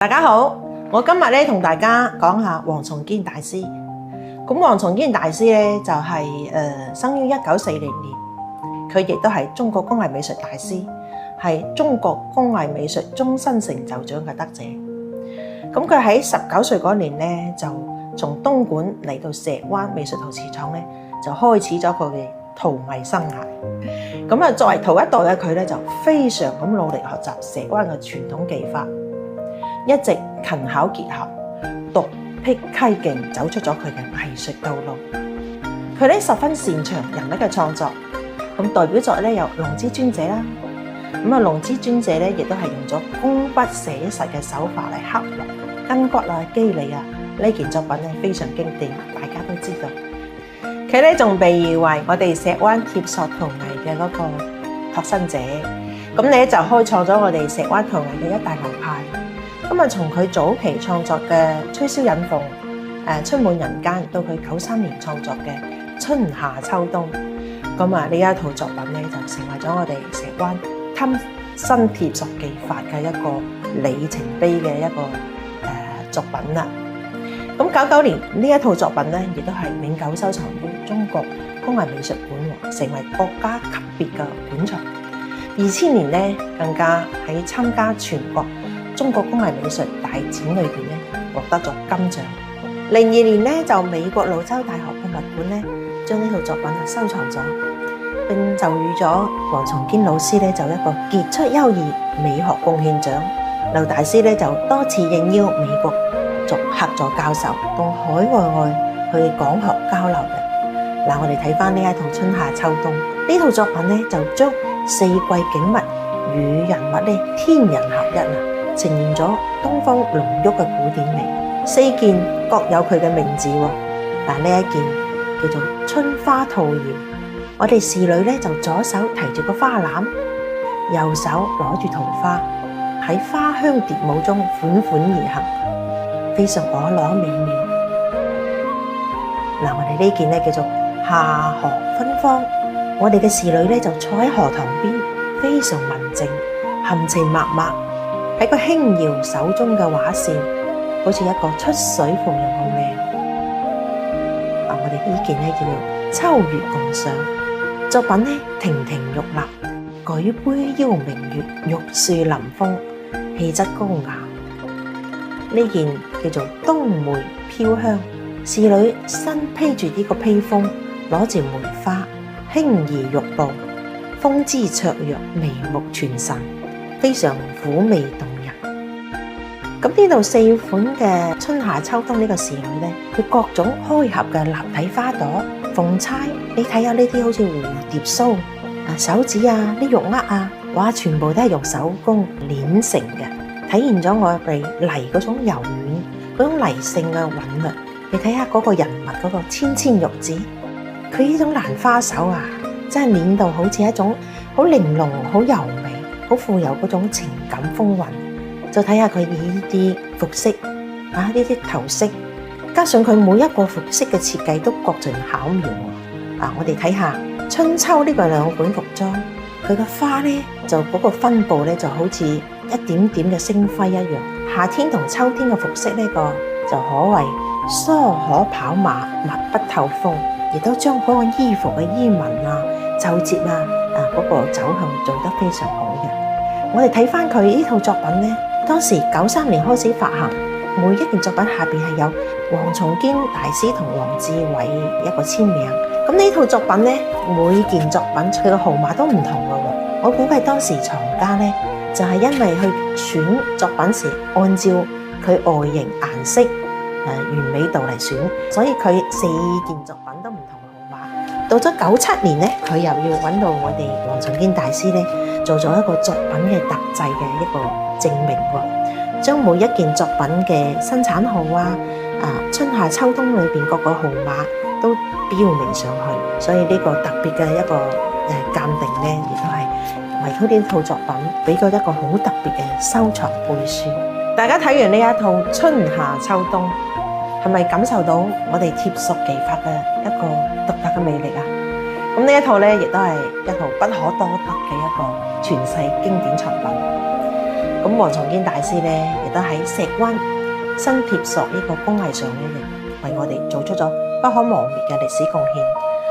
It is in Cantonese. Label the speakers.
Speaker 1: 大家好，我今日咧同大家講下黃松堅大師。咁黃松堅大師咧就係生於1940年，佢亦都係中國工藝美術大師，係中國工藝美術終身成就獎嘅得者。咁佢喺19歲嗰年咧就從東莞嚟到石灣美術陶瓷廠咧就開始咗佢嘅陶藝生涯。咁啊，作為陶一代嘅佢咧就非常咁努力學習石灣嘅傳統技法。一直勤考結合，獨辟蹊徑，走出咗佢嘅藝術道路。佢咧十分擅長人物嘅創作，咁代表作咧有《龍之尊者》啦。咁啊，《龍之尊者》咧亦都係用咗工筆寫實嘅手法嚟刻畫筋骨啊、肌理啊。呢件作品咧非常經典，大家都知道。佢咧仲被譽為我哋石灣貼塑陶藝嘅嗰個拓新者。咁你咧就開創咗我哋石灣陶藝嘅一大流派。咁啊，從佢早期創作嘅《吹簫引鳳》、《春滿人間》到佢93年創作嘅《春夏秋冬》，咁啊呢一套作品咧就成為咗我哋石灣襟身貼塑技法嘅一個里程碑嘅一個作品啦。咁99年呢一套作品咧，亦都係永久收藏於中國工藝美術館，成為國家級別嘅館藏。2000年咧，更加喺參加全國中國工藝美術大展裏邊咧，獲得咗金獎。02年咧，就美國老州大學嘅物館咧，將呢套作品收藏咗，並授予咗黃松堅老師咧就一個傑出優異美學貢獻獎。劉大師咧就多次應邀美國做客座教授到海外去講學交流嘅。嗱，我哋睇翻呢一套春夏秋冬呢套作品咧，就將四季景物與人物咧天人合一啊！呈現咗東方濃郁嘅古典味，四件各有佢嘅名字喎。嗱，呢一件叫做春花兔謠，我哋侍女咧就左手提住個花籃，右手攞住桃花，喺花香蝶舞中款款而行，非常婀娜美妙。嗱，我哋呢件咧叫做夏荷芬芳，我哋嘅侍女咧就坐喺荷塘邊，非常文靜，含情脈脈。喺個輕搖手中嘅畫線，好似一個出水芙蓉咁靚。我哋呢件咧叫做秋月共賞，作品咧亭亭玉立，舉杯邀明月，玉樹臨風，氣質高雅。呢件叫做冬梅飄香，侍女身披住呢個披風，攞住梅花，輕移玉步，風姿綽約，眉目傳神，非常嫵媚動人。咁呢度四款嘅春夏秋冬呢個侍女咧，佢各種開合嘅立體花朵、鳳釵，你睇下呢啲好似蝴蝶鬚手指啊、啲玉鈪啊，哇，全部都係用手工捏成嘅，體現咗我哋泥嗰種柔軟、嗰種泥性嘅韻律。你睇下嗰個人物嗰個纖纖玉指，佢呢種蘭花手啊，真係捏到好似一種好玲瓏、好柔美、好富有嗰種情感風韻。就睇下佢呢啲服飾啊，呢啲頭飾，加上佢每一個服飾嘅設計都各盡巧妙。我哋睇下春秋呢個兩款服裝，佢嘅花咧就嗰個分布咧就好似一點點嘅星輝一樣。夏天同秋天嘅服飾呢個就可謂疏可跑馬，密不透風，亦都將嗰個衣服嘅衣紋啊、皺褶啊嗰個走向做得非常好嘅。我哋睇翻佢呢套作品咧，當時93年開始發行，每一件作品下邊係有黃松堅大師同黃志偉一個簽名。咁呢套作品咧，每件作品佢嘅號碼都唔同嘅喎。我估計當時藏家咧就係因為去選作品時，按照佢外形、顏色、完美度嚟選，所以佢四件作品都唔同嘅號碼。到咗97年咧，佢又要揾到我哋黃松堅大師咧，做咗一個作品嘅特製嘅一個證明喎，將每一件作品嘅生產號春夏秋冬裏邊各個號碼都標明上去，所以呢個特別嘅一個鑑定咧，亦都係為咗呢套作品俾咗一個好特別嘅收藏背書。大家睇完呢一套春夏秋冬，係咪感受到我哋貼塑技法嘅一個獨特嘅魅力啊？咁呢一套咧，亦都係一套不可多得嘅一個傳世經典作品。咁咁黃松堅大師咧，亦都喺石灣新鐵塑呢個工藝上咧，亦為我哋做出咗不可磨滅嘅歷史貢獻。